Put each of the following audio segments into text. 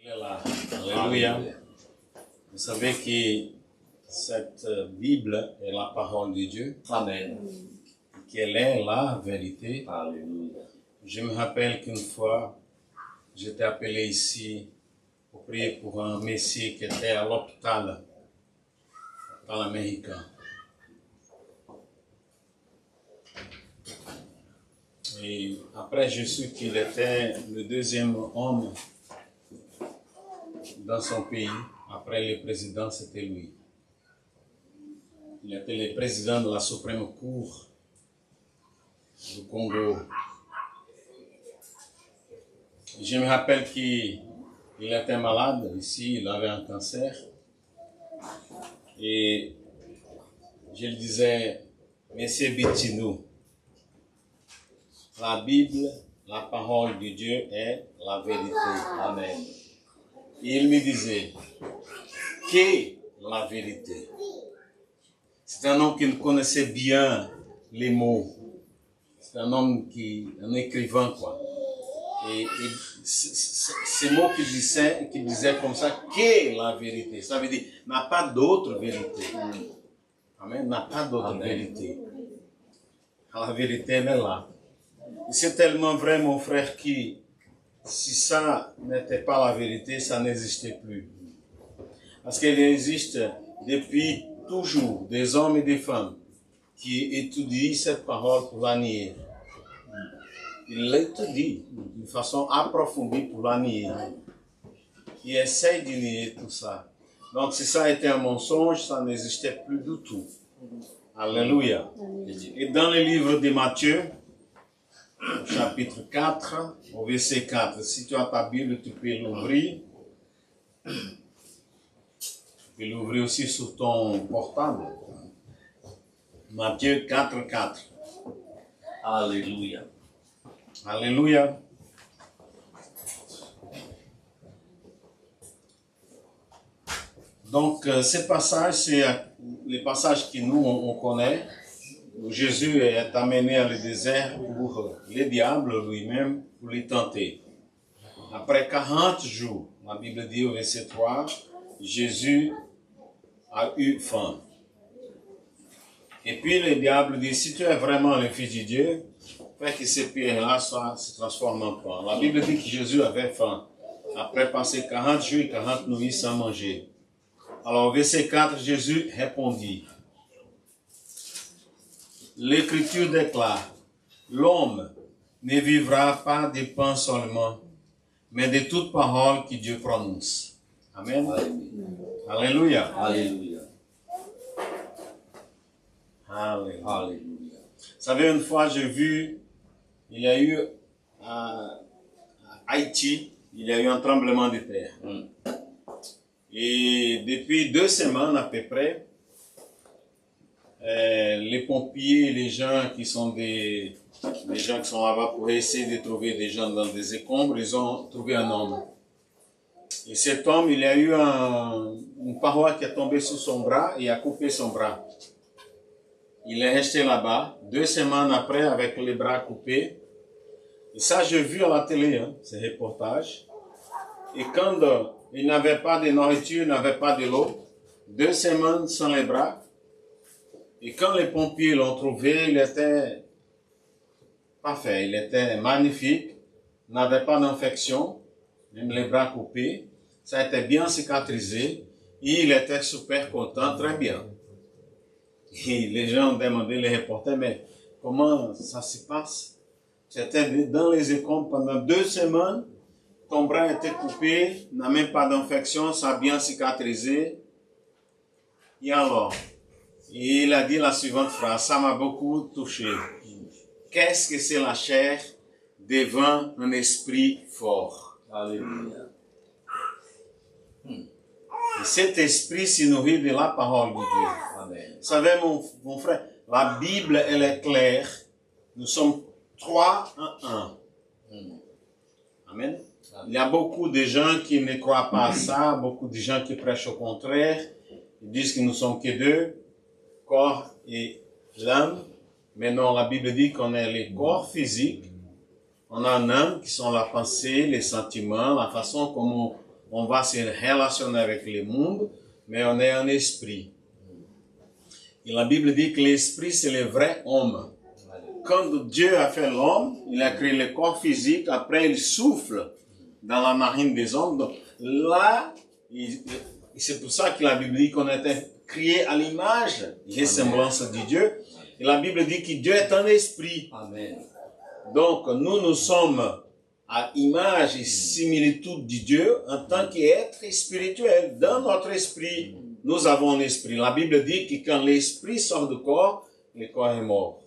Il est là. Alléluia. Vous savez que cette Bible est la parole de Dieu. Amen. Qu'elle est la vérité. Alléluia. Je me rappelle qu'une fois, j'étais appelé ici pour prier pour un messie qui était à l'hôpital américain. Et après, je suis qu'il était le deuxième homme dans son pays. Après le président, c'était lui. Il était le président de la Suprême Cour du Congo. Je me rappelle qu'il était malade ici, il avait un cancer. Et je lui disais, Monsieur Bitinou, la Bible, la parole de Dieu est la vérité. Amen. Et il me disait, qu'est la vérité? C'est un homme qui connaissait bien les mots. C'est un homme un écrivain, quoi. Et ces mots qu'il disait comme ça, qu'est la vérité? Ça veut dire, n'a pas d'autre vérité. Amen, n'a pas d'autre vérité. La vérité, elle est là. Et c'est tellement vrai, mon frère, que si ça n'était pas la vérité, ça n'existait plus. Parce qu'il existe depuis toujours des hommes et des femmes qui étudient cette parole pour la nier. Ils l'étudient d'une façon approfondie pour la nier. Ils essayent de nier tout ça. Donc si ça a été un mensonge, ça n'existait plus du tout. Alléluia. Et dans le livre de Matthieu, chapitre 4, au verset 4, si tu as ta Bible, tu peux l'ouvrir. Tu peux l'ouvrir aussi sur ton portable. Matthieu 4, 4. Alléluia. Alléluia. Donc, ces passages, c'est les passages que nous, on connaît, où Jésus est amené à le désert pour le diable lui-même, pour le tenter. Après 40 jours, la Bible dit au verset 3, Jésus a eu faim. Et puis le diable dit, si tu es vraiment le Fils de Dieu, fais que ces pierres-là se transforment en pain. La Bible dit que Jésus avait faim. Après passer 40 jours et 40 nuits sans manger. Alors, verset 4, Jésus répondit. L'Écriture déclare, l'homme ne vivra pas de pain seulement, mais de toute parole que Dieu prononce. Amen. Alléluia. Alléluia. Alléluia. Alléluia. Vous savez, une fois, j'ai vu, il y a eu à Haïti, il y a eu un tremblement de terre. Et depuis 2 semaines à peu près, les pompiers, les gens qui sont des gens qui sont là-bas pour essayer de trouver des gens dans des écombres, ils ont trouvé un homme. Et cet homme, il y a eu une paroi qui est tombée sur son bras et a coupé son bras. Il est resté là-bas 2 semaines après avec les bras coupés. Et ça, j'ai vu à la télé, ces reportages. Et quand il n'avait pas de nourriture, il n'avait pas de l'eau, 2 semaines sans les bras. Et quand les pompiers l'ont trouvé, il était parfait, il était magnifique, n'avait pas d'infection, même les bras coupés. Ça était bien cicatrisé. Et il était super content, très bien. Et les gens ont demandé, les reporters, mais comment ça se passe? C'était dans les écombres pendant 2 semaines. Ton bras était coupé, n'a même pas d'infection, ça a bien cicatrisé. Et alors, il a dit la suivante phrase, ça m'a beaucoup touché. Qu'est-ce que c'est la chair devant un esprit fort? Alléluia. Et cet esprit se nourrit de la parole de Dieu. Amen. Vous savez, mon frère, la Bible, elle est claire. Nous sommes 3 en 1. Amen. Il y a beaucoup de gens qui ne croient pas à ça, beaucoup de gens qui prêchent au contraire. Ils disent que nous sommes que 2, corps et l'âme. Mais non, la Bible dit qu'on est les corps physiques. On a un âme qui sont la pensée, les sentiments, la façon comme on va se relationner avec le monde, mais on est un esprit. Et la Bible dit que l'esprit, c'est le vrai homme. Quand Dieu a fait l'homme, il a créé le corps physique, après il souffle dans la narine des hommes. Donc là, c'est pour ça que la Bible dit qu'on était créé à l'image et ressemblance de Dieu. Et la Bible dit que Dieu est un esprit. Amen. Donc nous sommes à image et similitude de Dieu en tant qu'être spirituel. Dans notre esprit, nous avons un esprit. La Bible dit que quand l'esprit sort du corps, le corps est mort.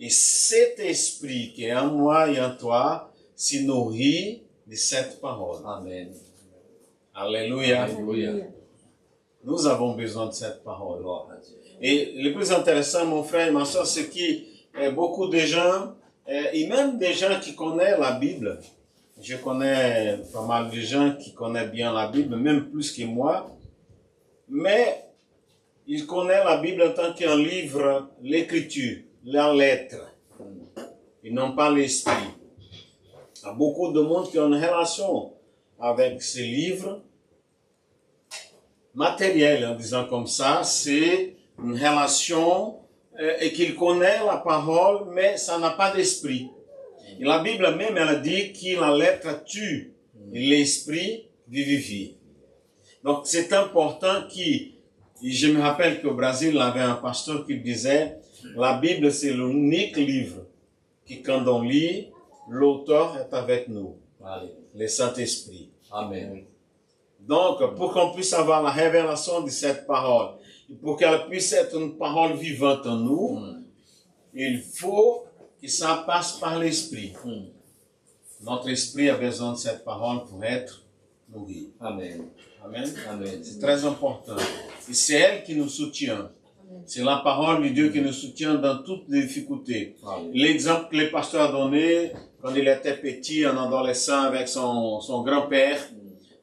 Et cet esprit qui est en moi et en toi se nourrit de cette parole. Amen. Alléluia. Alléluia. Nous avons besoin de cette parole. Gloire à Dieu. Et le plus intéressant, mon frère et ma soeur, c'est que beaucoup de gens, et même des gens qui connaissent la Bible, je connais pas mal de gens qui connaissent bien la Bible, même plus que moi, mais ils connaissent la Bible en tant qu'un livre, l'écriture, la lettre. Ils n'ont pas l'esprit. Il y a beaucoup de monde qui ont une relation avec ces livres matériels, en disant comme ça, c'est une relation et qu'il connaît la parole, mais ça n'a pas d'esprit. Et la Bible même, elle dit que la lettre tue, et l'esprit vivifie. Donc c'est important je me rappelle qu'au Brésil, il y avait un pasteur qui disait, la Bible c'est l'unique livre que quand on lit, l'auteur est avec nous, Allez. le Saint-Esprit. Amen. Donc, pour qu'on puisse avoir la révélation de cette parole, et pour qu'elle puisse être une parole vivante en nous, il faut que ça passe par l'esprit. Notre esprit a besoin de cette parole pour être nourri. Amen. Amen. Amen. C'est très important. Et c'est elle qui nous soutient. C'est la parole de Dieu qui nous soutient dans toutes les difficultés. Amen. L'exemple que le pasteur a donné, quand il était petit, un adolescent avec son grand-père,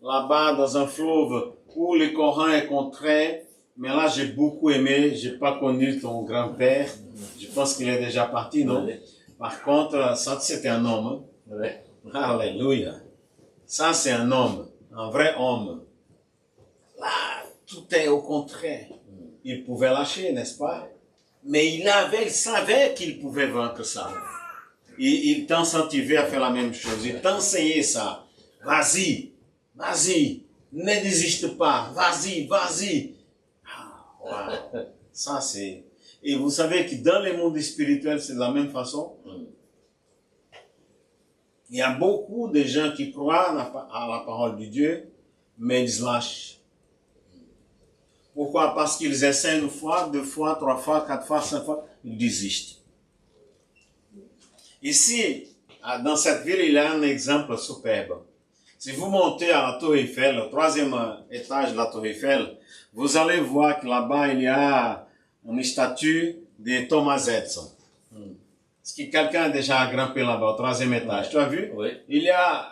là-bas dans un fleuve où le Coran est contraint. Mais là, j'ai beaucoup aimé. J'ai pas connu ton grand-père. Je pense qu'il est déjà parti, non? Ouais. Par contre, ça, c'était un homme. Ouais. Alléluia. Ça, c'est un homme. Un vrai homme. Là, tout est au contraire. Il pouvait lâcher, n'est-ce pas? Mais il savait qu'il pouvait vaincre ça. Il t'incentiver à faire la même chose. Il t'enseignait ça. Vas-y, vas-y, ne désiste pas. Vas-y, vas-y. Ah, wow. Ça, c'est... Et vous savez que dans le monde spirituel, c'est de la même façon. Il y a beaucoup de gens qui croient à la parole de Dieu, mais ils lâchent. Pourquoi? Parce qu'ils essaient une fois, deux fois, trois fois, quatre fois, cinq fois, ils désistent. Ici, dans cette ville, il y a un exemple superbe. Si vous montez à la Tour Eiffel, au troisième étage de la Tour Eiffel, vous allez voir que là-bas, il y a une statue de Thomas Edison. Est-ce que quelqu'un a déjà grimpé là-bas, au troisième étage? Tu as vu? Oui. Il y a...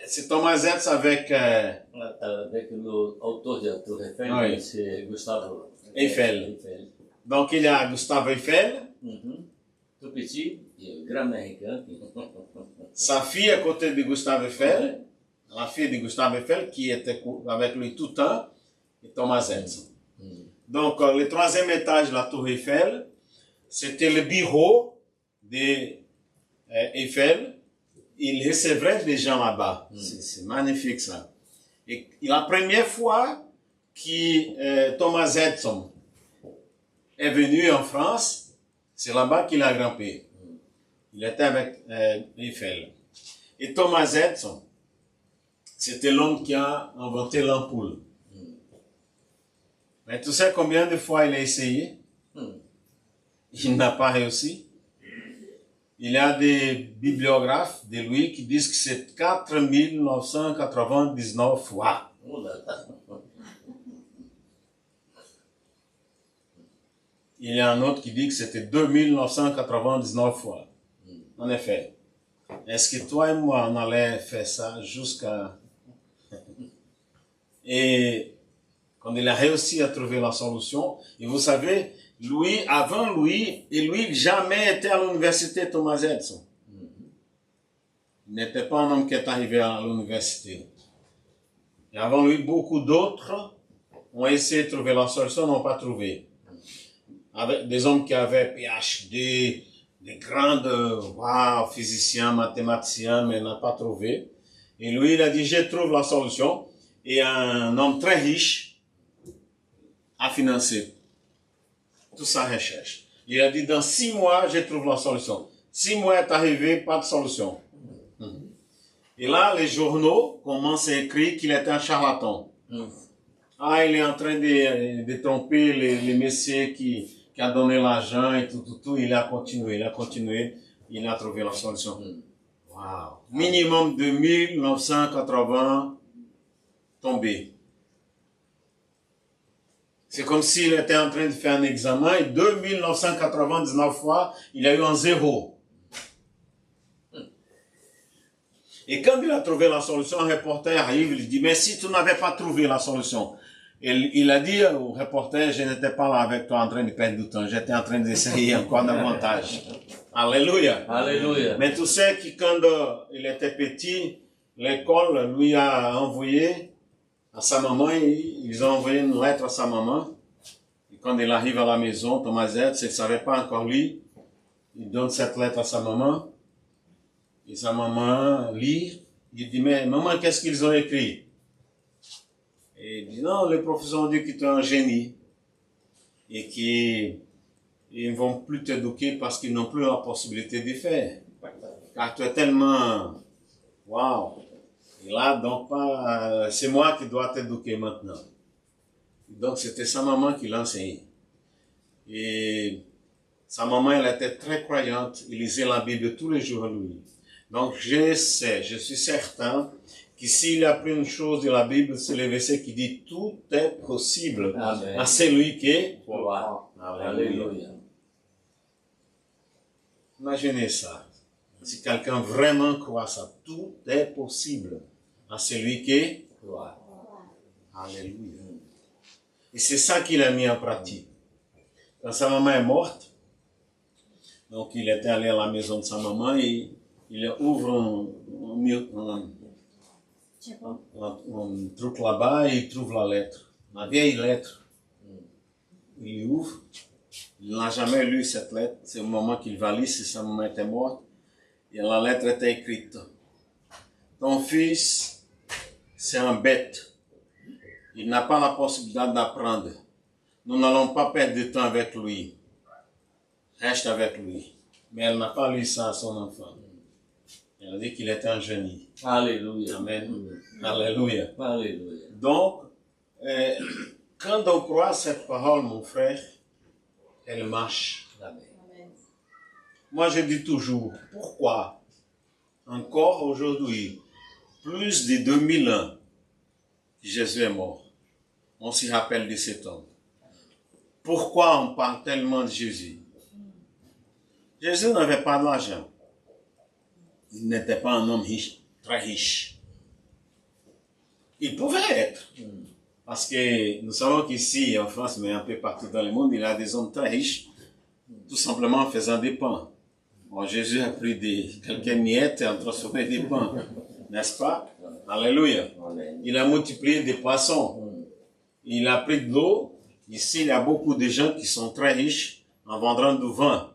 C'est Thomas Edison avec... Avec l'auteur de la Tour Eiffel, Oui. c'est Gustave Eiffel. Donc, il y a Gustave Eiffel, Tout petit, et grand américain. sa fille à côté de Gustave Eiffel, la fille de Gustave Eiffel qui était avec lui tout le temps, et Thomas Edison. Donc, le troisième étage de la Tour Eiffel, c'était le bureau d'Eiffel. Il recevrait des gens là-bas. C'est magnifique ça. Et la première fois que Thomas Edison est venu en France, c'est là-bas qu'il a grimpé. Il était avec Eiffel. Et Thomas Edison, c'était l'homme qui a inventé l'ampoule. Mais tu sais combien de fois il a essayé? Il n'a pas réussi. Il y a des bibliographes de lui qui disent que c'est 4999 fois. Oh là là. Il y a un autre qui dit que c'était 2999 fois. En effet. Est-ce que toi et moi, on allait faire ça jusqu'à... Et quand il a réussi à trouver la solution, et vous savez, lui, avant lui, et lui jamais été à l'université Thomas Edison. Il n'était pas un homme qui est arrivé à l'université. Et avant lui, beaucoup d'autres ont essayé de trouver la solution, n'ont pas trouvé. Avec des hommes qui avaient PhD, des grands physiciens, mathématiciens, mais n'a pas trouvé. Et lui, il a dit, je trouve la solution. Et un homme très riche a financé toute sa recherche. Il a dit, dans 6 mois, je trouve la solution. 6 mois est arrivé, pas de solution. Et là, les journaux commencent à écrire qu'il est un charlatan. Ah, il est en train de tromper les messieurs qui a donné l'argent et tout. Il a continué, il a trouvé la solution. Wow. Minimum de 1980 tombés. C'est comme s'il était en train de faire un examen et 2999 fois, il a eu un 0. Et quand il a trouvé la solution, un reporter arrive, il dit, mais si tu n'avais pas trouvé la solution, il a dit au reporter, je n'étais pas là avec toi en train de perdre du temps, j'étais en train d'essayer encore davantage. Alléluia. Alléluia. Mais tu sais que quand il était petit, l'école lui a envoyé à sa maman, ils ont envoyé une lettre à sa maman. Et quand il arrive à la maison, Thomas Edison ne savait pas encore lire, il donne cette lettre à sa maman. Et sa maman lit, il dit, mais maman, qu'est-ce qu'ils ont écrit? Et il dit, non, les professeurs ont dit que tu es un génie. Et qu'ils ne vont plus t'éduquer parce qu'ils n'ont plus la possibilité de faire. Car tu es tellement, waouh. Et là, donc, c'est moi qui dois t'éduquer maintenant. Donc, c'était sa maman qui l'enseignait. Et sa maman, elle était très croyante. Il lisait la Bible tous les jours à lui. Donc, je suis certain que s'il a pris une chose de la Bible, c'est le verset qui dit « Tout est possible à celui qui croit ». Alléluia. Imaginez ça. Si quelqu'un vraiment croit ça, tout est possible à celui qui croit. Alléluia. Et c'est ça qu'il a mis en pratique. Quand sa maman est morte, donc il était allé à la maison de sa maman et il ouvre un truc là-bas et il trouve la lettre. La vieille lettre. Il ouvre. Il n'a jamais lu cette lettre. C'est au moment qu'il va lire si sa maman était morte. Et la lettre était écrite. Ton fils, c'est un bête. Il n'a pas la possibilité d'apprendre. Nous n'allons pas perdre de temps avec lui. Reste avec lui. Mais elle n'a pas lu ça à son enfant. Elle a dit qu'il était un génie. Alléluia. Amen. Alléluia. Alléluia. Donc, quand on croit cette parole, mon frère, elle marche. Amen. Moi, je dis toujours, pourquoi encore aujourd'hui, plus de 2000 ans, Jésus est mort. On s'y rappelle de cet homme. Pourquoi on parle tellement de Jésus? Jésus n'avait pas d'argent. Il n'était pas un homme riche, très riche. Il pouvait être. Parce que nous savons qu'ici, en France, mais un peu partout dans le monde, il y a des hommes très riches, tout simplement en faisant des pains. Bon, Jésus a pris quelques miettes et en transformé des pains. N'est-ce pas? Alléluia. Il a multiplié des poissons. Il a pris de l'eau. Ici, il y a beaucoup de gens qui sont très riches en vendant du vin.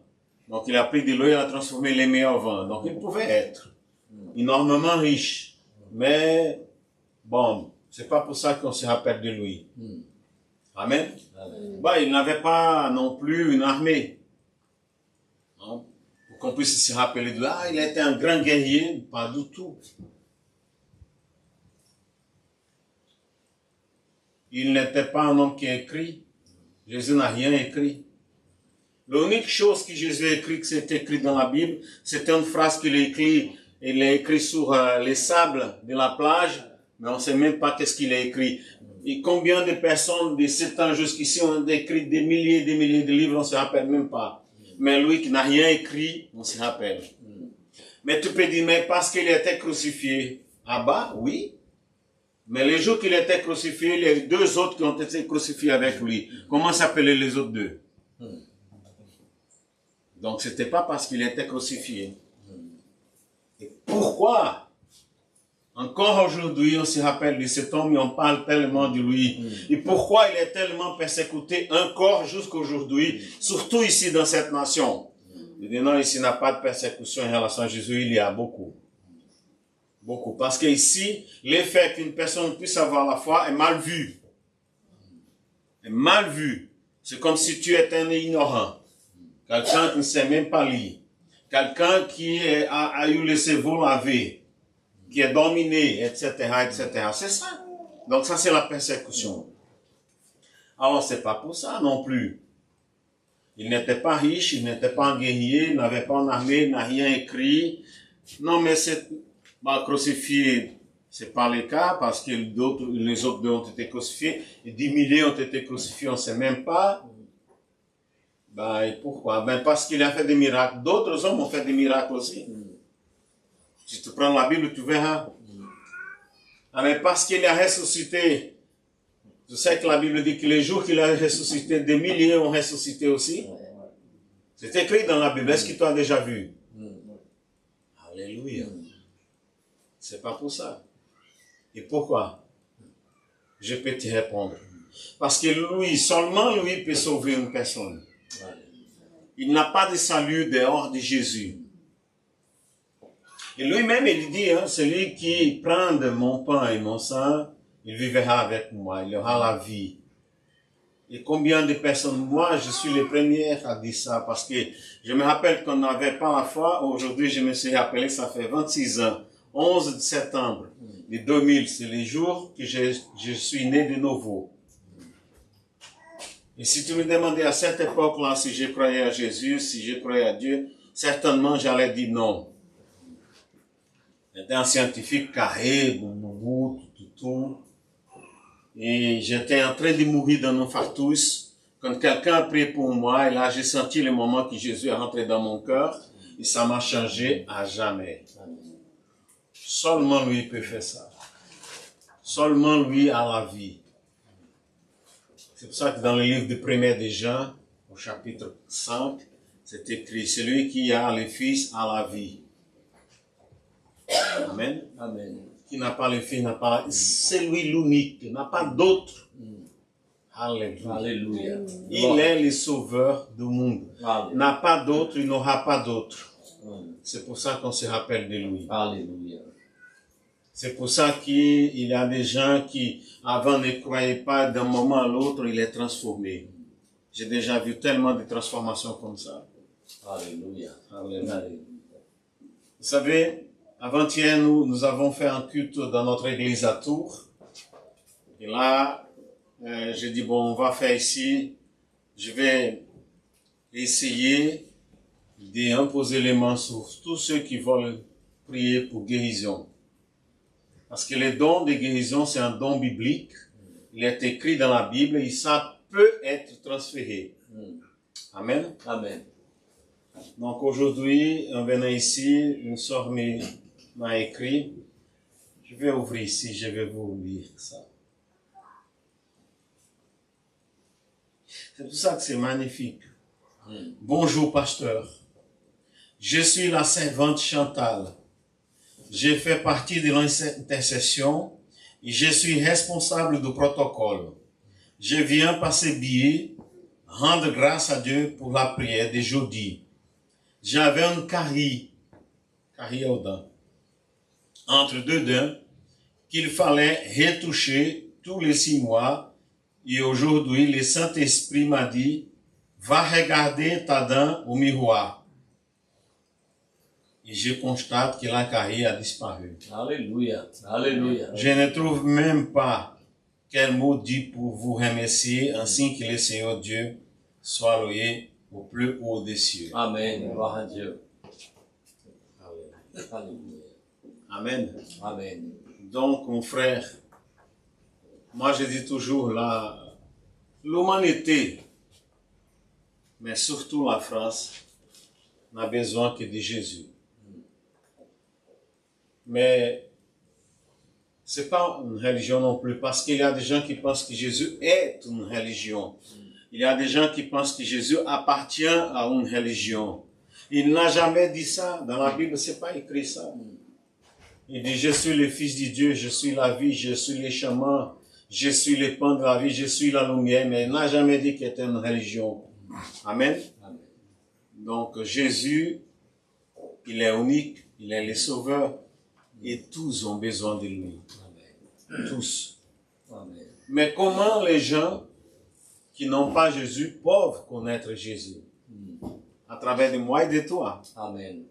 Donc, il a pris de l'eau et a transformé les meilleurs vins. Donc, il pouvait être énormément riche. Mais, bon, c'est pas pour ça qu'on se rappelle de lui. Amen. Bah, il n'avait pas non plus une armée. Hein? Pour qu'on puisse se rappeler de lui. Ah, il était un grand guerrier. Pas du tout. Il n'était pas un homme qui écrit. Jésus n'a rien écrit. L'unique chose que Jésus a écrit, que c'est écrit dans la Bible, c'était une phrase qu'il a écrite. Il l'a écrit sur les sables de la plage, mais on ne sait même pas qu'est-ce qu'il a écrit. Et combien de personnes de 7 ans jusqu'ici ont écrit des milliers de livres, on ne se rappelle même pas. Mais lui qui n'a rien écrit, on se rappelle. Mais tu peux dire, mais parce qu'il était crucifié. Ah bah, oui. Mais les jours qu'il était crucifié, les 2 autres qui ont été crucifiés avec lui, comment s'appelaient les autres 2? Donc, ce n'était pas parce qu'il était crucifié. Et pourquoi Encore aujourd'hui, on se rappelle de cet homme et on parle tellement de lui. Et pourquoi il est tellement persécuté encore jusqu'à aujourd'hui, surtout ici dans cette nation. Maintenant, ici, il n'y a pas de persécution en relation à Jésus, il y a beaucoup. Beaucoup. Parce qu'ici, l'effet qu'une personne puisse avoir la foi est mal vu. Est mal vu. C'est comme si tu étais un ignorant. Quelqu'un qui ne sait même pas lire. Quelqu'un qui a eu le cerveau lavé. Qui est dominé, etc., etc. C'est ça. Donc ça, c'est la persécution. Alors, c'est pas pour ça non plus. Il n'était pas riche, il n'était pas un guerrier, il n'avait pas une armée, il n'a rien écrit. Non, mais c'est crucifié, c'est pas le cas, parce que les autres deux ont été crucifiés, et 10 milliers ont été crucifiés, on ne sait même pas. Et pourquoi? Parce qu'il a fait des miracles. D'autres hommes ont fait des miracles aussi. Si tu prends la Bible, tu verras. Mais parce qu'il a ressuscité, tu sais que la Bible dit que les jours qu'il a ressuscité, des milliers ont ressuscité aussi. C'est écrit dans la Bible. Est-ce que tu as déjà vu? Alléluia. C'est pas pour ça. Et pourquoi? Je peux te répondre. Parce que lui, seulement lui peut sauver une personne. Il n'a pas de salut dehors de Jésus. Et lui-même, il dit, celui qui prend de mon pain et mon sang, il vivra avec moi, il aura la vie. Et combien de personnes, moi, je suis le premier à dire ça, parce que je me rappelle qu'on n'avait pas la foi. Aujourd'hui, je me suis rappelé, ça fait 26 ans, 11 septembre de 2000, c'est le jour que je suis né de nouveau. Et si tu me demandais à cette époque-là si je croyais à Jésus, si je croyais à Dieu, certainement j'allais dire non. J'étais un scientifique carré, tout. Et j'étais en train de mourir d'un infarctus. Quand quelqu'un a prié pour moi, et là j'ai senti le moment que Jésus est rentré dans mon cœur, et ça m'a changé à jamais. Seulement lui peut faire ça. Seulement lui a la vie. C'est pour ça que dans le livre de 1er de Jean, au chapitre 5, c'est écrit, celui qui a le Fils a la vie. Amen. Amen. Qui n'a pas le Fils n'a pas. C'est lui l'unique, n'a pas d'autre. Alléluia. Alléluia. Il est le sauveur du monde. Alléluia. N'a pas d'autre, il n'aura pas d'autre. C'est pour ça qu'on se rappelle de lui. Alléluia. C'est pour ça qu'il y a des gens qui, avant, ne croyaient pas, d'un moment à l'autre, il est transformé. J'ai déjà vu tellement de transformations comme ça. Alléluia. Alléluia. Vous savez, avant-hier, nous avons fait un culte dans notre église à Tours. Et là, j'ai dit, bon, on va faire ici. Je vais essayer d'imposer les mains sur tous ceux qui veulent prier pour guérison. Parce que le don de guérison, c'est un don biblique. Il est écrit dans la Bible et ça peut être transféré. Amen. Amen. Donc aujourd'hui, en venant ici, une sœur m'a écrit. Je vais ouvrir ici, je vais vous lire ça. C'est pour ça que c'est magnifique. Bonjour, pasteur. Je suis la servante Chantal. Je fais partie de l'intercession et je suis responsable du protocole. Je viens par ce billet rendre grâce à Dieu pour la prière de jeudi. J'avais une carie aux dents, entre deux dents, qu'il fallait retoucher tous les 6 mois. Et aujourd'hui, le Saint-Esprit m'a dit, va regarder ta dent au miroir. Et je constate que la carie a disparu. Alléluia. Alléluia. Je ne trouve même pas quel mot dire pour vous remercier, ainsi que le Seigneur Dieu soit loué au plus haut des cieux. Amen. Gloire à Dieu. Alléluia. Amen. Amen. Donc, mon frère, moi je dis toujours l'humanité, mais surtout la France, n'a besoin que de Jésus. Mais c'est pas une religion non plus, parce qu'il y a des gens qui pensent que Jésus est une religion. Il y a des gens qui pensent que Jésus appartient à une religion. Il n'a jamais dit ça. Dans la Bible, c'est pas écrit ça. Il dit, je suis le Fils de Dieu, je suis la vie, je suis les chemins, je suis le pain de la vie, je suis la lumière, mais il n'a jamais dit qu'il était une religion. Amen. Amen. Donc Jésus, il est unique, il est le sauveur, et tous ont besoin de lui. Amen. Tous. Amen. Mais comment les gens qui n'ont pas Jésus peuvent connaître Jésus? À travers de moi et de toi. Amen.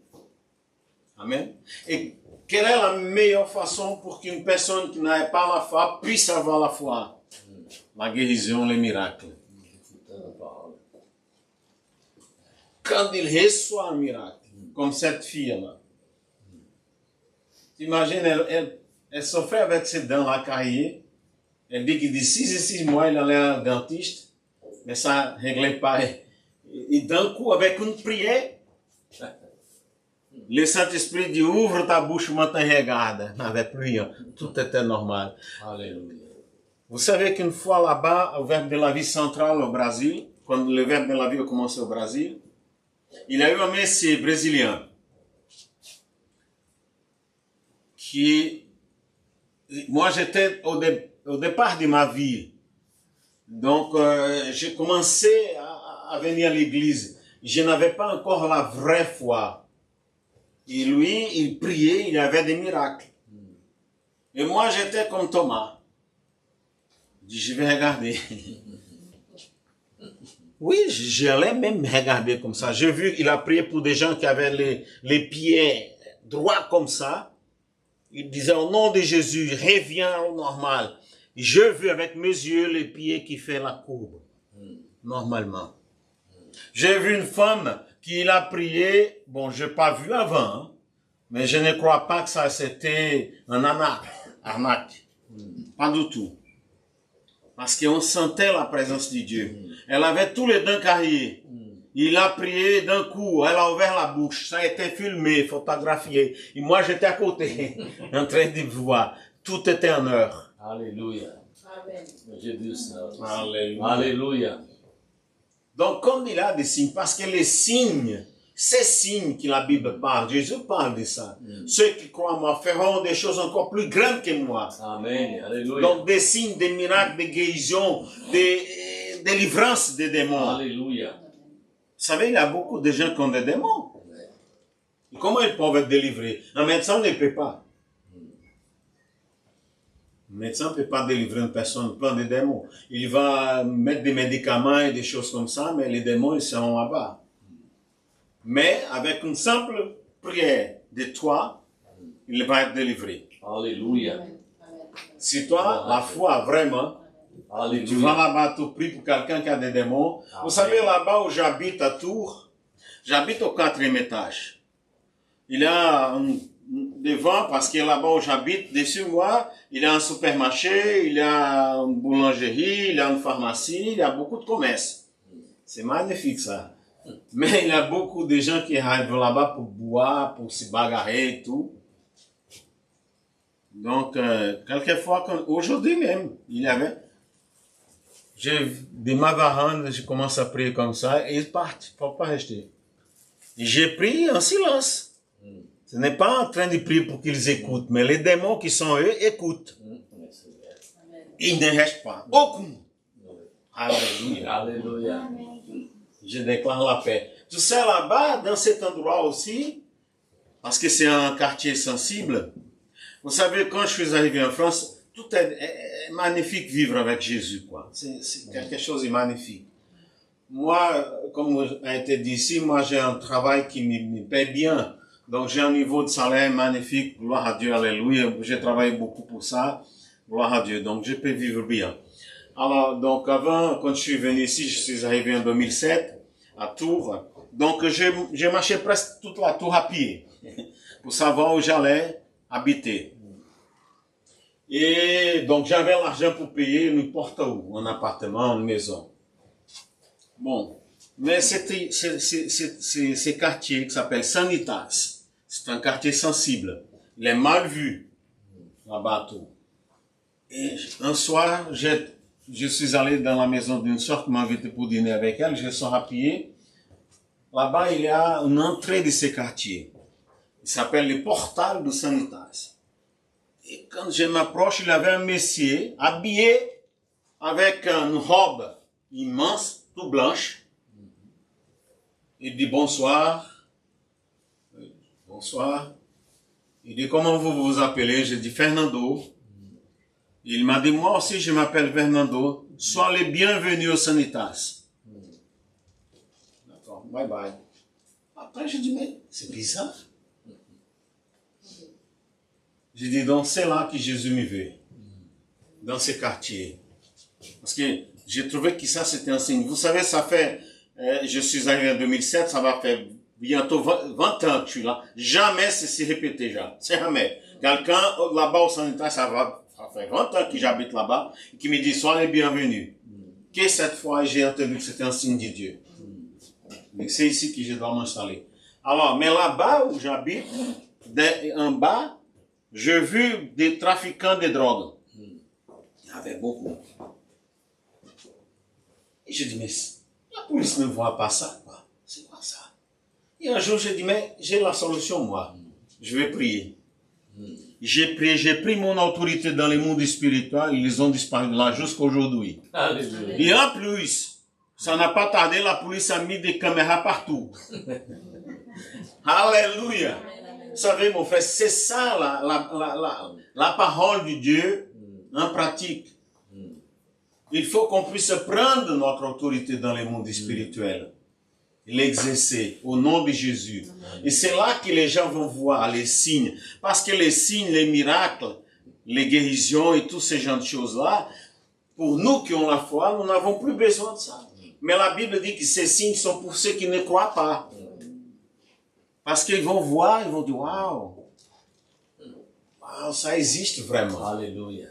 Amen. Et quelle est la meilleure façon pour qu'une personne qui n'a pas la foi puisse avoir la foi? La guérison, les miracles. Quand il reçoit un miracle, comme cette fille-là, t'imagines, elle souffrait avec ses dents à cahier. Elle dit qu'il dit 6 mois, il allait à un dentiste, mais ça ne réglait pas. Et d'un coup, avec une prière, le Saint-Esprit dit, ouvre ta bouche maintenant et regarde. N'avait plus rien. Tout était normal. Alléluia. Vous savez qu'une fois là-bas, au Verbe de la Vie central au Brésil, quand le Verbe de la Vie a commencé au Brésil, il y a eu un monsieur brésilien qui, moi j'étais au départ de ma vie, donc j'ai commencé à venir à l'église. Je n'avais pas encore la vraie foi. Et lui, il priait, il y avait des miracles. Et moi j'étais comme Thomas. Je dis, je vais regarder. Oui, j'allais même regarder comme ça. J'ai vu qu'il a prié pour des gens qui avaient les pieds droits comme ça. Il disait, au nom de Jésus, reviens au normal. Je veux avec mes yeux les pieds qui font la courbe. Normalement. J'ai vu une femme qui a prié, bon, je n'ai pas vu avant, hein, mais je ne crois pas que ça c'était un arnaque. Pas du tout. Parce qu'on sentait la présence de Dieu. Elle avait tous les dents carriées. Il a prié d'un coup, elle a ouvert la bouche. Ça a été filmé, photographié. Et moi, j'étais à côté, en train de voir. Tout était en heure. Alléluia. Amen. J'ai vu ça. Alléluia. Alléluia. Donc, comme il a des signes, parce que les signes, ces signes que la Bible parle, Jésus parle de ça. Ceux qui croient en moi feront des choses encore plus grandes que moi. Amen. Alléluia. Donc, des signes, des miracles, des guérisons, des délivrances des démons. Alléluia. Vous savez, il y a beaucoup de gens qui ont des démons. Et comment ils peuvent être délivrés? Un médecin ne peut pas. Un médecin ne peut pas délivrer une personne plein de démons. Il va mettre des médicaments et des choses comme ça, mais les démons, ils seront là-bas. Mais avec une simple prière de toi, il va être délivré. Alléluia. Si toi, la foi, vraiment, tu vas Alléluia. là-bas, tu pries pour quelqu'un qui a des démons. Vous savez, là-bas où j'habite à Tours, j'habite au 4e étage. Il y a devant, parce que là-bas où j'habite, dessus moi, il y a un supermarché, il y a une boulangerie, il y a une pharmacie, il y a beaucoup de commerces. C'est magnifique ça. Mais il y a beaucoup de gens qui arrivent là-bas pour boire, pour se bagarrer et tout. Donc, quelquefois, aujourd'hui même, il y avait... De ma varande, je commence à prier comme ça et ils partent, il ne faut pas rester. Et j'ai prié en silence. Ce n'est pas en train de prier pour qu'ils écoutent, mais les démons qui sont eux écoutent. Ils ne restent pas. Aucun. Alléluia. Alléluia. Je déclare la paix. Tu sais, là-bas, dans cet endroit aussi, parce que c'est un quartier sensible, vous savez, quand je suis arrivé en France, tout est magnifique vivre avec Jésus, quoi. C'est quelque chose de magnifique. Moi, comme a été dit ici, moi j'ai un travail qui me paie bien. Donc j'ai un niveau de salaire magnifique, gloire à Dieu, alléluia. J'ai travaillé beaucoup pour ça, gloire à Dieu. Donc je peux vivre bien. Alors, donc avant, quand je suis venu ici, je suis arrivé en 2007 à Tours. Donc j'ai marché presque toute la Tour à pied pour savoir où j'allais habiter. Et donc, j'avais l'argent pour payer n'importe où, un appartement, une maison. Bon, mais c'était ce quartier qui s'appelle Sanitas. C'est un quartier sensible. Il est mal vu, là-bas. Et un soir, je suis allé dans la maison d'une soeur qui m'a invité pour dîner avec elle. Je sors à pied. Là-bas, il y a une entrée de ce quartier. Il s'appelle le portal de Sanitas. Et quand je m'approche, il avait un messier habillé avec une robe immense, tout blanche. Il dit bonsoir. Bonsoir. Il dit comment vous vous appelez? Je dis Fernando. Il m'a dit moi aussi je m'appelle Fernando. Sois les bienvenus au Sanitas. D'accord, bye bye. Après je dis mais c'est bizarre. J'ai dit donc c'est là que Jésus me veut. Dans ce quartier. Parce que j'ai trouvé que ça c'était un signe. Vous savez ça fait, je suis arrivé en 2007, ça va faire bientôt 20 ans que je suis là. Jamais c'est s'est répété, jamais. Quelqu'un là-bas au Sanitas, ça fait 20 ans que j'habite là-bas, et qui me dit, sois les bienvenus. Que cette fois, j'ai entendu que c'était un signe de Dieu. Mais c'est ici que je dois m'installer. Alors, mais là-bas où j'habite, en bas, j'ai vu des trafiquants de drogue. Il y avait beaucoup. Et je dis, mais la police ne voit pas ça, quoi. C'est quoi ça? Et un jour, j'ai dit, mais j'ai la solution, moi. Je vais prier. J'ai pris mon autorité dans les mondes spirituels, ils ont disparu de là jusqu'à aujourd'hui. Et en plus, ça n'a pas tardé, la police a mis des caméras partout. Alléluia. Vous savez, mon frère, c'est ça la parole de Dieu en pratique. Il faut qu'on puisse prendre notre autorité dans les mondes spirituels. L'exercer au nom de Jésus. Et c'est là que les gens vont voir les signes. Parce que les signes, les miracles, les guérisons et tous ces genres de choses-là, pour nous qui ont la foi, nous n'avons plus besoin de ça. Mais la Bible dit que ces signes sont pour ceux qui ne croient pas. Parce qu'ils vont voir, ils vont dire, waouh, ça existe vraiment. Alléluia.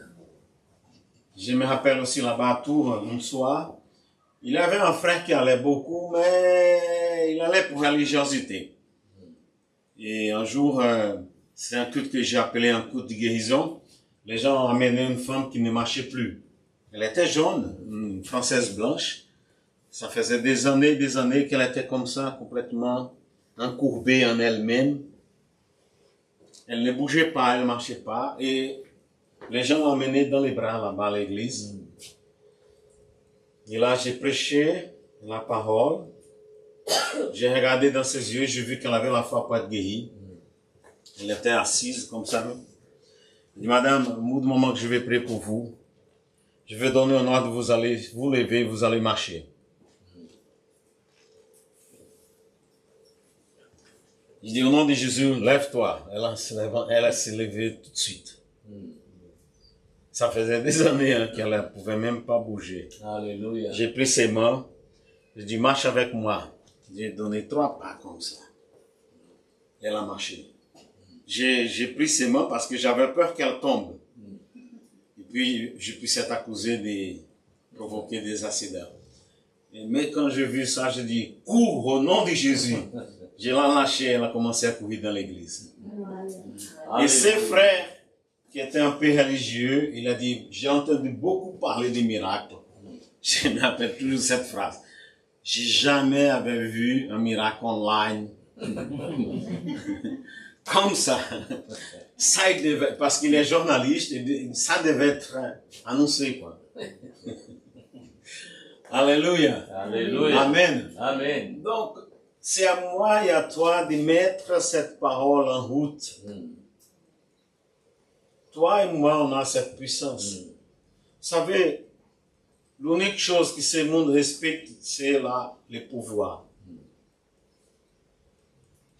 Je me rappelle aussi là-bas à Tours, un soir, il avait un frère qui allait beaucoup, mais il allait pour religiosité. Et un jour, c'est un culte que j'ai appelé un culte de guérison. Les gens ont amené une femme qui ne marchait plus. Elle était jaune, une Française blanche. Ça faisait des années qu'elle était comme ça, complètement encourbée en elle-même. Elle ne bougeait pas, elle ne marchait pas. Et les gens l'ont emmenée dans les bras là-bas à l'église. Et là, j'ai prêché la parole. J'ai regardé dans ses yeux, j'ai vu qu'elle avait la foi pour être guérie. Elle était assise comme ça. Je dis, madame, au bout du moment que je vais prier pour vous, je vais donner un ordre, vous allez vous lever, vous allez marcher. Je dis, au nom de Jésus, lève-toi. Elle s'est levée tout de suite. Ça faisait des années qu'elle ne pouvait même pas bouger. Alléluia. J'ai pris ses mains. Je dis, marche avec moi. J'ai donné 3 pas comme ça. Elle a marché. J'ai pris ses mains parce que j'avais peur qu'elle tombe. Et puis, je puisse être accusé de provoquer des accidents. Mais quand j'ai vu ça, j'ai dit, cours au nom de Jésus. Je l'ai lâché, elle a commencé à courir dans l'église. Et ses frères, qui était un peu religieux, il a dit, j'ai entendu beaucoup parler des miracles. Je me rappelle toujours cette phrase. J'ai jamais avait vu un miracle online. Comme ça. Ça, il devait, parce qu'il est journaliste, ça devait être annoncé, quoi. Alléluia. Alléluia. Amen. Amen. Donc, c'est à moi et à toi de mettre cette parole en route. Toi et moi, on a cette puissance. Vous savez, l'unique chose que ce monde respecte, c'est là, le pouvoir.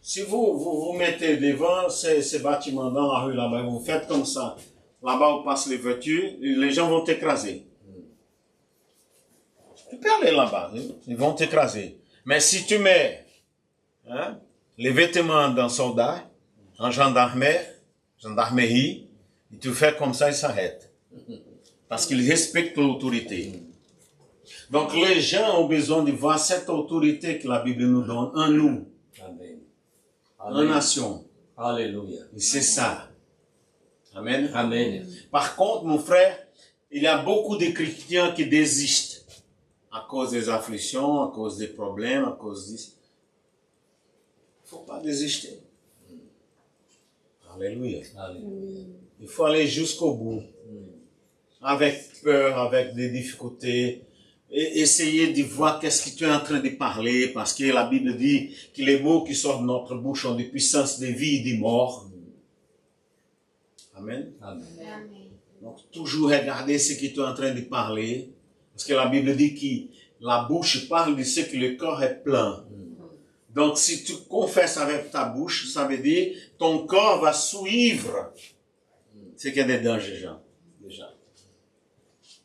Si vous mettez devant ces bâtiments dans la rue là-bas, vous faites comme ça, là-bas où passent les voitures, les gens vont t'écraser. Tu peux aller là-bas, ils vont t'écraser. Mais si tu mets les vêtements d'un soldat, en gendarmerie, et tu fais comme ça, ils s'arrêtent. Parce qu'ils respectent l'autorité. Donc les gens ont besoin de voir cette autorité que la Bible nous donne en nous. Amen. En nation. Alléluia. Et c'est ça. Amen. Amen. Par contre, mon frère, il y a beaucoup de chrétiens qui désistent à cause des afflictions, à cause des problèmes, à cause de... Il ne faut pas désister. Alléluia. Alléluia. Il faut aller jusqu'au bout. Avec peur, avec des difficultés. Et essayer de voir qu'est-ce que tu es en train de parler. Parce que la Bible dit que les mots qui sortent de notre bouche ont des puissances de vie et de mort. Amen. Amen. Donc, toujours regarder ce que tu es en train de parler. Parce que la Bible dit que la bouche parle de ce que le corps est plein. Donc, si tu confesses avec ta bouche, ça veut dire que ton corps va suivre ce qu'il y a dedans déjà.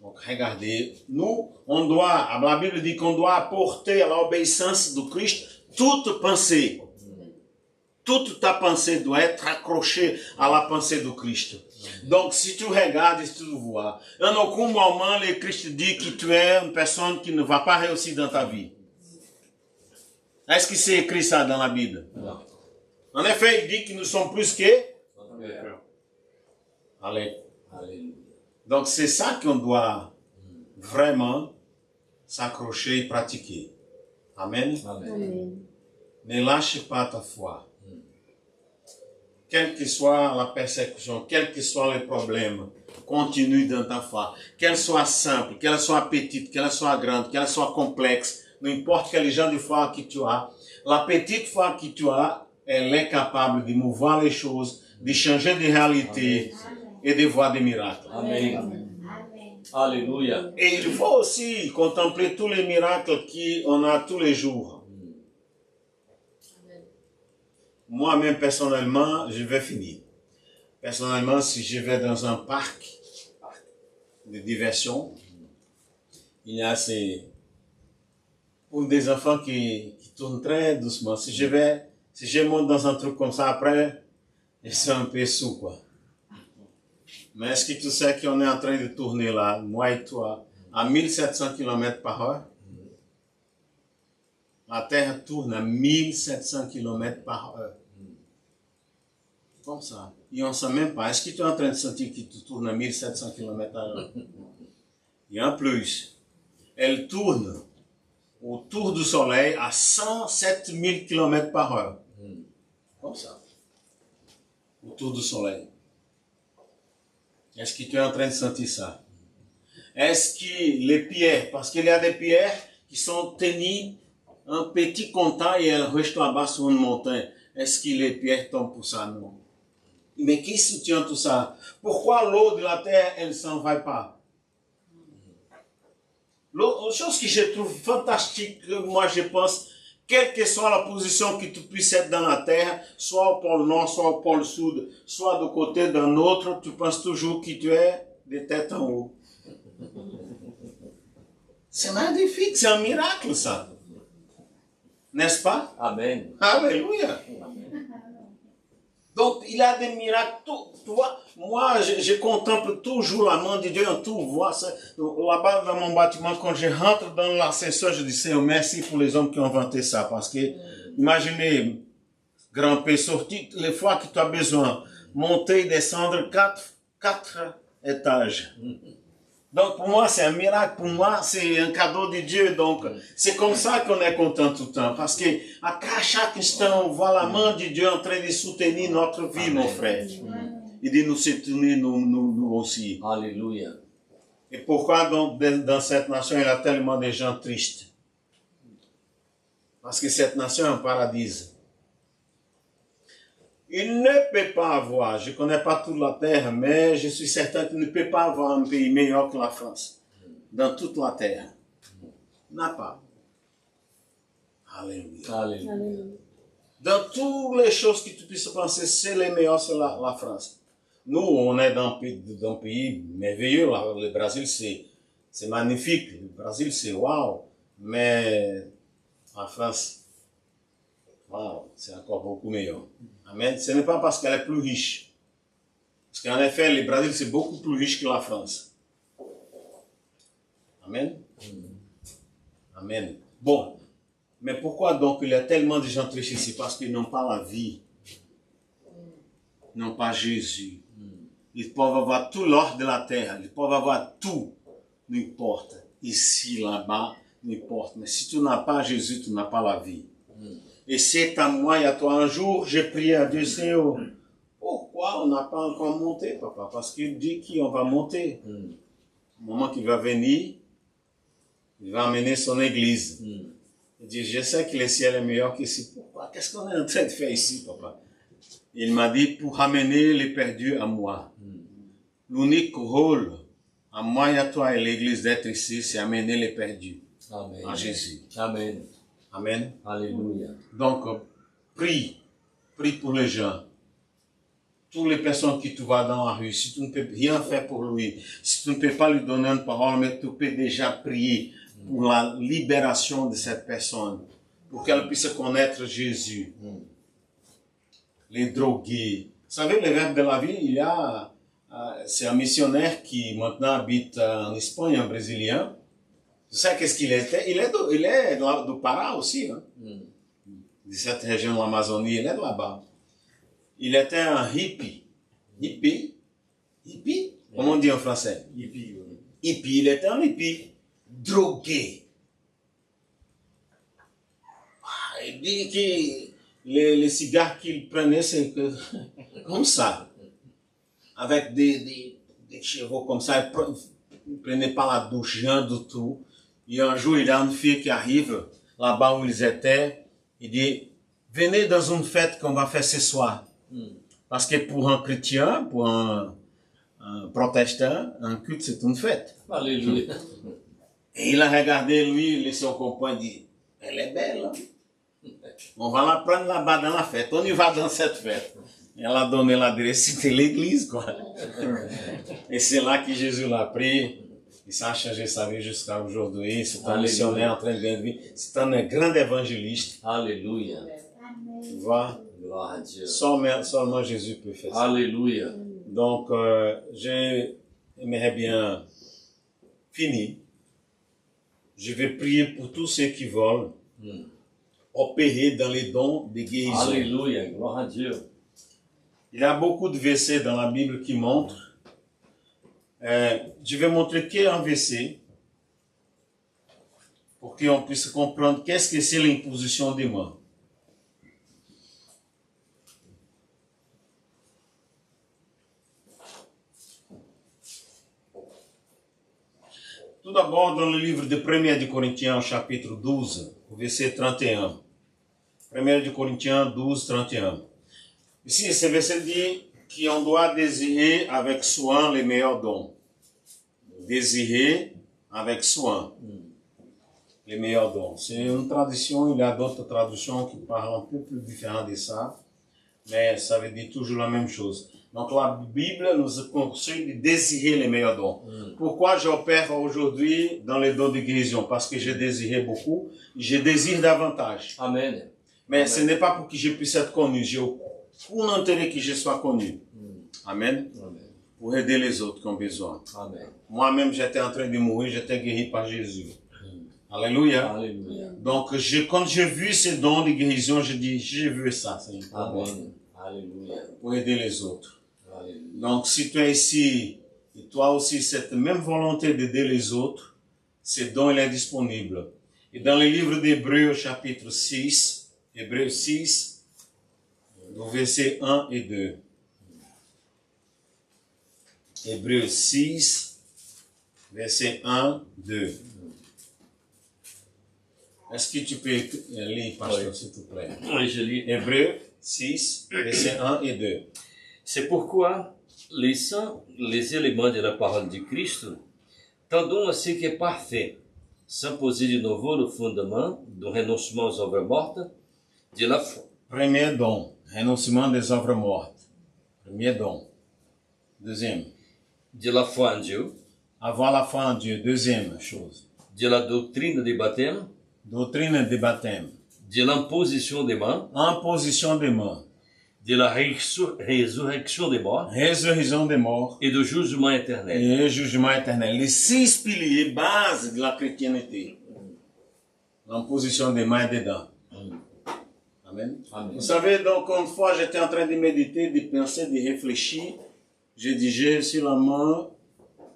Donc, regardez, nous, on doit, la Bible dit qu'on doit apporter à l'obéissance de Christ toute pensée. Toute ta pensée doit être accrochée à la pensée de Christ. Donc, si tu regardes, si tu vois, en aucun moment, le Christ dit que tu es une personne qui ne va pas réussir dans ta vie. Est-ce que c'est écrit ça dans la Bible? Non. En effet, il dit que nous sommes plus que... Allez. Alléluia. Donc, c'est ça qu'on doit vraiment s'accrocher et pratiquer. Amen. Amen. Ne lâche pas ta foi. Quelle que soit la persécution, quel que soit le problème, continue dans ta foi. Qu'elle soit simple, qu'elle soit petite, qu'elle soit grande, qu'elle soit complexe, n'importe quel genre de foi que tu as, la petite foi que tu as, elle est capable de mouvoir les choses, de changer de réalité et de voir des miracles. Amen. Alléluia. Et il faut aussi contempler tous les miracles qu'on a tous les jours. Moi-même, personnellement, je vais finir. Personnellement, si je vais dans un parc de diversion, il y a pour des enfants qui tournent très doucement. Si je monte dans un truc comme ça, après, ils sont un peu sous, quoi. Mais est-ce que tu sais qu'on est en train de tourner là, moi et toi, à 1700 km par heure? La Terre tourne à 1700 km par heure. Comme ça. Et on ne sait même pas. Est-ce que tu es en train de sentir que tu tournes à 1700 km par heure? Et en plus, elle tourne autour du Soleil à 107 000 km par heure. Comme ça. Autour du Soleil. Est-ce que tu es en train de sentir ça? Est-ce que les pierres, parce qu'il y a des pierres qui sont tenues un petit contact et elles restent là-bas sur une montagne. Est-ce que les pierres tombent pour ça? Non. Mais qui soutient tout ça? Pourquoi l'eau de la terre, elle ne s'en va pas? L'autre chose que je trouve fantastique, moi je pense, quelle que soit la position que tu puisses être dans la terre, soit au pôle nord, soit au pôle sud, soit de côté d'un autre, tu penses toujours que tu es de tête en haut. C'est magnifique, c'est un miracle ça. N'est-ce pas? Amen. Alléluia. Donc, il y a des miracles. Tu vois, moi, je contemple toujours la main de Dieu en tout. Là-bas, dans mon bâtiment, quand je rentre dans l'ascenseur, je dis, Seigneur, merci pour les hommes qui ont inventé ça. Parce que, imaginez, grimper, sortir, les fois que tu as besoin, monter, descendre 4 étages. Donc, pour moi, c'est un miracle. Pour moi, c'est un cadeau de Dieu. Donc, c'est comme ça qu'on est content tout le temps. Parce que, à chaque instant, on voit la main de Dieu en train de soutenir notre vie, mon frère. Et de nous soutenir, nous aussi. Alléluia. Et pourquoi, donc, dans cette nation, il y a tellement de gens tristes? Parce que cette nation est un paradis. Il ne peut pas avoir, je ne connais pas toute la terre, mais je suis certain qu'il ne peut pas avoir un pays meilleur que la France. Dans toute la terre. Il n'a pas. Alléluia. Alléluia. Dans toutes les choses que tu puisses penser, c'est les meilleurs, c'est la France. Nous, on est dans un pays merveilleux. Le Brésil, c'est magnifique. Le Brésil, c'est waouh. Mais la France, waouh, c'est encore beaucoup meilleur. Amen. Ce n'est pas parce qu'elle est plus riche. Parce qu'en effet, le Brésil, c'est beaucoup plus riche que la France. Amen. Amen. Bon. Mais pourquoi donc il y a tellement de gens tristes ici? Parce qu'ils n'ont pas la vie. Ils n'ont pas Jésus. Ils peuvent avoir tout l'or de la terre. Ils peuvent avoir tout. N'importe. Ici, là-bas, n'importe. Mais si tu n'as pas Jésus, tu n'as pas la vie. Et c'est à moi et à toi. Un jour, j'ai prié à Dieu, Seigneur, pourquoi pourquoi on n'a pas encore monté, papa? Parce qu'il dit qu'on va monter. Au moment qu'il va venir, il va amener son église. Il dit, je sais que le ciel est meilleur qu'ici. Pourquoi? Qu'est-ce qu'on est en train de faire ici, papa? Il m'a dit, pour amener les perdus à moi. L'unique rôle à moi et à toi et l'église d'être ici, c'est amener les perdus. Amen. À Jésus. Amen. Amen. Alléluia. Donc, prie pour les gens. Toutes les personnes qui te voient dans la rue, si tu ne peux rien faire pour lui, si tu ne peux pas lui donner une parole, mais tu peux déjà prier pour la libération de cette personne, pour qu'elle puisse connaître Jésus. Les drogués. Vous savez, le Verbe de la vie, il y a, c'est un missionnaire qui maintenant habite en Espagne, un Brésilien. Tu sais qu'est-ce qu'il était? Il est de Pará aussi, hein? De cette région de l'Amazonie, il est de là-bas. Il était un hippie. Hippie? Comment on dit en français? Hippie. Hippie, il était un hippie. Drogué. Il dit que les cigares qu'il prenait, c'est que comme ça. Avec des chevaux comme ça. Il ne prenait pas la douche, rien du tout. Et un jour, il y a une fille qui arrive là-bas où ils étaient. Il dit, venez dans une fête qu'on va faire ce soir. Parce que pour un chrétien, pour un protestant, un culte, c'est une fête. Alléluia. Et il a regardé lui et son compagnon, il dit, elle est belle. Hein? On va la prendre là-bas dans la fête. On y va dans cette fête. Elle a donné l'adresse, c'était l'église, quoi. Et c'est là que Jésus l'a pris. Et ça a changé sa vie jusqu'à aujourd'hui. C'est un missionnaire en train de vivre. C'est un grand évangéliste. Alléluia. Tu vois? Gloire à Dieu. Seulement Jésus peut faire ça. Alléluia. Donc, j'aimerais bien finir. Je vais prier pour tous ceux qui veulent opérer dans les dons de guérison. Alléluia. Gloire à Dieu. Il y a beaucoup de versets dans la Bible qui montrent. Je vais montrer qu'un verset pour qu'on puisse comprendre qu'est-ce que c'est l'imposition des mains. Tout d'abord, dans le livre de 1 de Corinthiens, chapitre 12, verset 31. 1 de Corinthiens 12, 31. Ici, ce verset dit qu'on doit désirer avec soin les meilleurs dons. Désirer avec soin les meilleurs dons. C'est une tradition, il y a d'autres traductions qui parlent un peu plus différent de ça, mais ça veut dire toujours la même chose. Donc la Bible nous conseille de désirer les meilleurs dons. Pourquoi j'opère aujourd'hui dans les dons de guérison? Parce que j'ai désiré beaucoup, je désire davantage. Amen. Mais Amen. ce n'est pas pour que je puisse être connu, j'ai aucun intérêt que je sois connu. Amen. Amen. Pour aider les autres qui ont besoin. Amen. Moi-même, j'étais en train de mourir, j'étais guéri par Jésus. Alléluia. Alléluia. Donc, quand j'ai vu ces dons de guérison, je dis, je veux ça, Seigneur, pour moi, Amen. Alléluia. pour aider les autres. Alléluia. Donc, si tu es ici, et toi aussi, cette même volonté d'aider les autres, ces dons, il est disponible. Et dans le livre d'Hébreux, chapitre 6, Hébreux 6, versets 1 et 2. Hébreux 6, versets 1, 2. Est-ce que tu peux lire, pasteur, s'il te plaît? Oui, je lis. Hébreux 6, versets 1 et 2. C'est pourquoi, laissant les éléments de la parole du Christ, tendons à ce qui est parfait, sans poser de nouveau le fondement du renoncement aux œuvres mortes, de la foi. Premier don, renoncement des œuvres mortes. Premier don. Deuxième, De la foi en Dieu, avoir la foi en Dieu. Deuxième chose, de la doctrine des baptêmes, doctrine du baptême. de l'imposition des mains, Imposition des mains. de la résurrection des morts Résurrection des morts et de jugement éternel. et jugement éternel. Les 6 piliers bases de la chrétienté. L'imposition des mains et des dents. Amen. Amen. Vous savez, donc, une fois, j'étais en train de méditer, de penser, de réfléchir. J'ai dit, j'ai sur la main,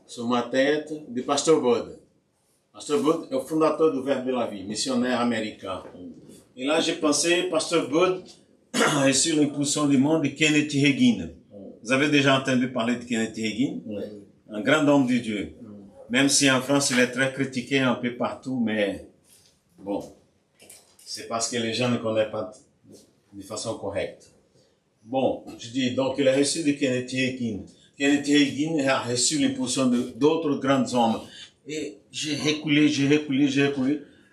sur ma tête, de Pasteur Bod. Pasteur Bod est le fondateur du Verbe de la vie, missionnaire américain. Et là, j'ai pensé, Pasteur Bod est sur l'impulsion du monde de Kenneth Hagin. Vous avez déjà entendu parler de Kenneth Hagin, Oui. un grand homme de Dieu. Même si en France, il est très critiqué un peu partout, mais bon, c'est parce que les gens ne connaissent pas de façon correcte. Bon, je dis, donc il a reçu de Kenneth Hagin. Kenneth Hagin a reçu l'impulsion d'autres grands hommes. Et j'ai reculé.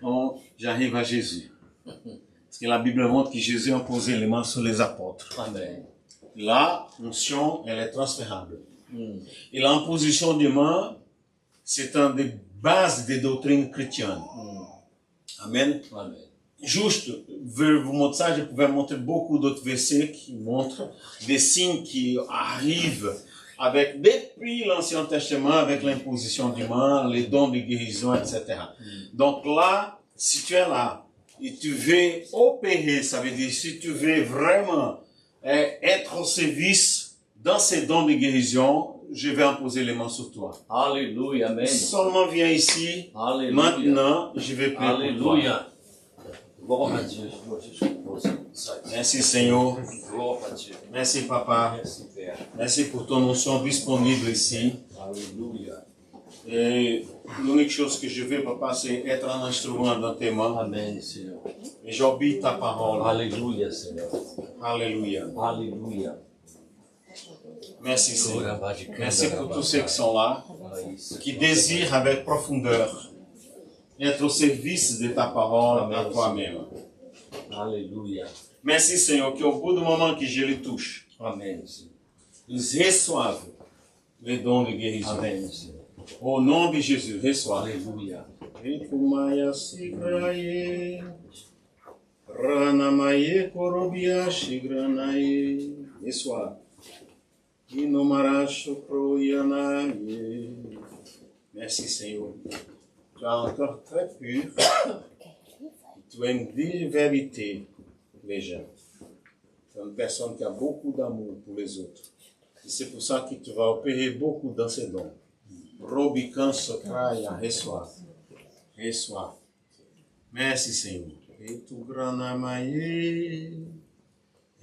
Bon, j'arrive à Jésus. Parce que la Bible montre que Jésus a posé les mains sur les apôtres. Amen. Là, l'onction, elle est transférable. Et l'imposition des mains, c'est une des bases des doctrines chrétiennes. Amen. Amen. Juste, je vous montrer ça, je pouvais montrer beaucoup d'autres versets qui montrent des signes qui arrivent avec, depuis l'Ancien Testament, avec l'imposition des mains, les dons de guérison, etc. Donc là, si tu es là, et tu veux opérer, ça veut dire si tu veux vraiment être au service dans ces dons de guérison, je vais imposer les mains sur toi. Alléluia. Amen. Seulement viens ici. Alléluia. Maintenant, je vais prier pour toi. Alléluia. Gloire à Dieu. Merci Seigneur. Gloire à Dieu. Merci Papa. Merci Père. Merci pour ton onction disponible ici. Alléluia. Et l'unique chose que je veux, Papa, c'est être un instrument dans tes mains. Amen, Seigneur. Et j'obéis ta parole. Alléluia, Seigneur. Alléluia. Alléluia. Merci Seigneur. Merci pour tous ceux qui sont là, qui désirent avec profondeur être au service de ta parole à toi-même. Alléluia. Merci Seigneur, qu'au bout du moment que je les touche, Amen, Seigneur. ils reçoivent les dons de guérison. Amen, Seigneur. Au nom de Jésus, reçois. Alléluia. Rikumaya sigraye, ranamaye korobia shigranaye, reçois. Inomara shukroyanaye. Merci Seigneur. Tu as un cœur très pur. Tu aimes dire vérité, les gens. Tu es une personne qui a beaucoup d'amour pour les autres. Et c'est pour ça que tu vas opérer beaucoup dans ces dons. Robican Sokraya, reçois. Reçois. Merci Seigneur. Et tu granamaye.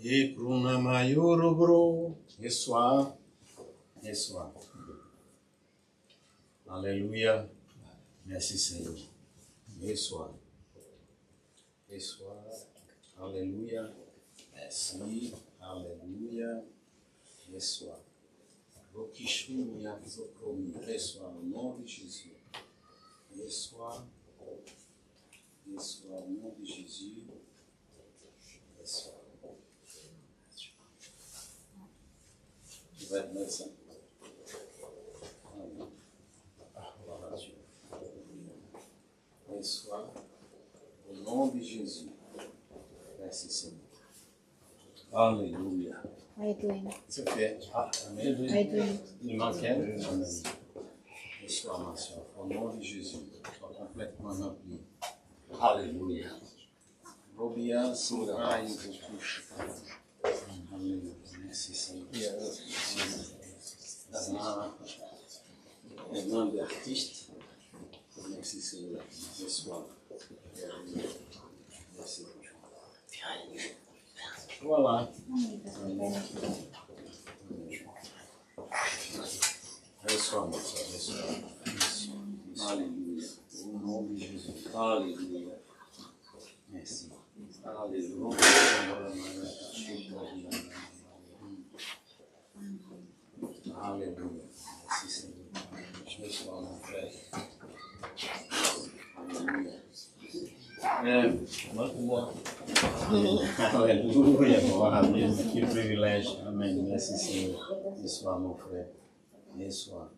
Et krunamayorobro. Reçois. Reçois. Alléluia. Merci Seigneur. Reçois. Reçois. Alléluia. Merci. Alléluia. Reçois. Reçois au nom de Jésus. Reçois. Reçois au nom de Jésus. Reçois. Tu vas être médecin. Amen. Gloire à Dieu. Reçois au nom de Jésus. Merci Seigneur. Alléluia. How are you doing? C'est fait. Amen. How are you doing? Il manquait. Amen. Reçois ma soeur. Au nom de Jésus. Sois complètement rempli. Alléluia. Robia, Soura, et vos couches. Alléluia. Merci Seigneur. Les noms d'artistes. Merci Seigneur. Reçois. Merci. Voilà. Reçois, ma soeur. Reçois. Alléluia. Au nom de Jésus. Alléluia. Merci. Alléluia. Alléluia. Merci Seigneur. Je reçois mon frère. Alléluia. Moi. Alléluia. Glória a Deus. Que privilégio. Amém. Merci Seigneur. Reçois mon frère. Reçois.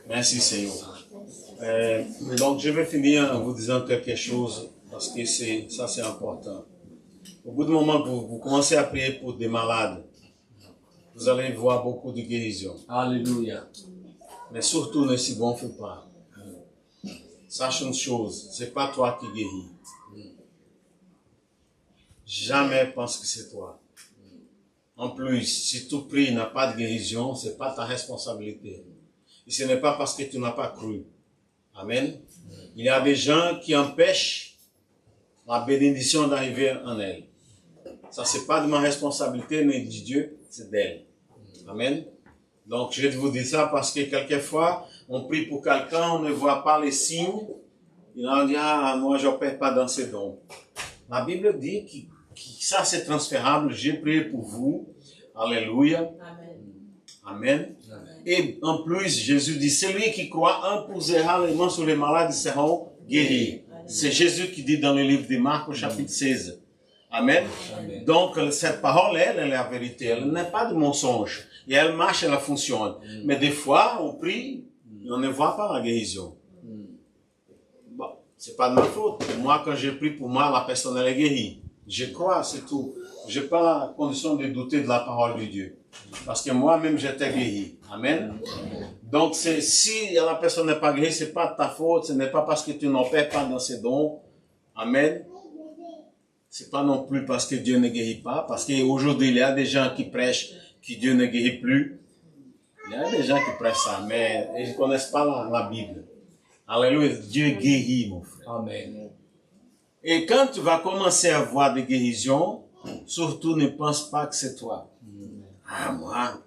Merci Seigneur. Donc je vais finir en vous disant quelque chose parce que ça c'est important. Au bout du moment que vous commencez à prier pour des malades, vous allez voir beaucoup de guérison. Alléluia. Mais surtout ne s'y gonfle pas. Sache une chose, c'est pas toi qui guéris. Jamais pense que c'est toi. En plus, si tu pries n'a pas de guérison, c'est pas ta responsabilité. Et ce n'est pas parce que tu n'as pas cru. Amen. Il y a des gens qui empêchent la bénédiction d'arriver en elle. Ça, ce n'est pas de ma responsabilité, mais de Dieu, c'est d'elle. Amen. Donc, je vais vous dire ça parce que quelquefois, on prie pour quelqu'un, on ne voit pas les signes. Et on dit, ah, moi, je n'opère pas dans ces dons. La Bible dit que ça, c'est transférable. J'ai prié pour vous. Alléluia. Amen. Amen. Et en plus, Jésus dit, celui qui croit imposera les mains sur les malades, ils seront guéris. C'est Jésus qui dit dans le livre de Marc, au chapitre 16. Amen. Amen. Donc, cette parole, elle est la vérité. Elle n'est pas de mensonge. Et elle marche, elle fonctionne. Mais des fois, on prie, et on ne voit pas la guérison. Bon, c'est pas de ma faute. Moi, quand je prie pour moi, la personne, elle est guérie. Je crois, c'est tout. Je n'ai pas la condition de douter de la parole de Dieu. Parce que moi-même, j'étais guéri. Amen. Donc, si la personne n'est pas guérie, ce n'est pas de ta faute. Ce n'est pas parce que tu n'opères pas dans ses dons. Amen. Ce n'est pas non plus parce que Dieu ne guérit pas. Parce qu'aujourd'hui, il y a des gens qui prêchent que Dieu ne guérit plus. Il y a des gens qui prêchent ça, mais ils ne connaissent pas la Bible. Alléluia. Dieu guérit, mon frère. Amen. Et quand tu vas commencer à voir des guérisons, surtout ne pense pas que c'est toi. Ah, moi,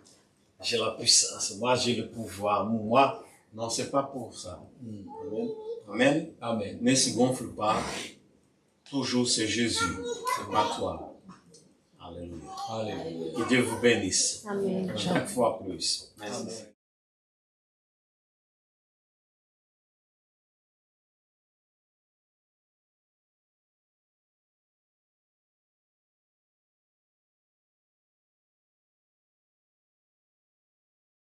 j'ai la puissance, moi, j'ai le pouvoir, moi. Non, c'est pas pour ça. Amen. Amen. Amen. Ne se gonfle pas. Toujours c'est Jésus, c'est pas toi. Alléluia. Alléluia. Que Dieu vous bénisse. Amen. Chaque fois plus. Merci.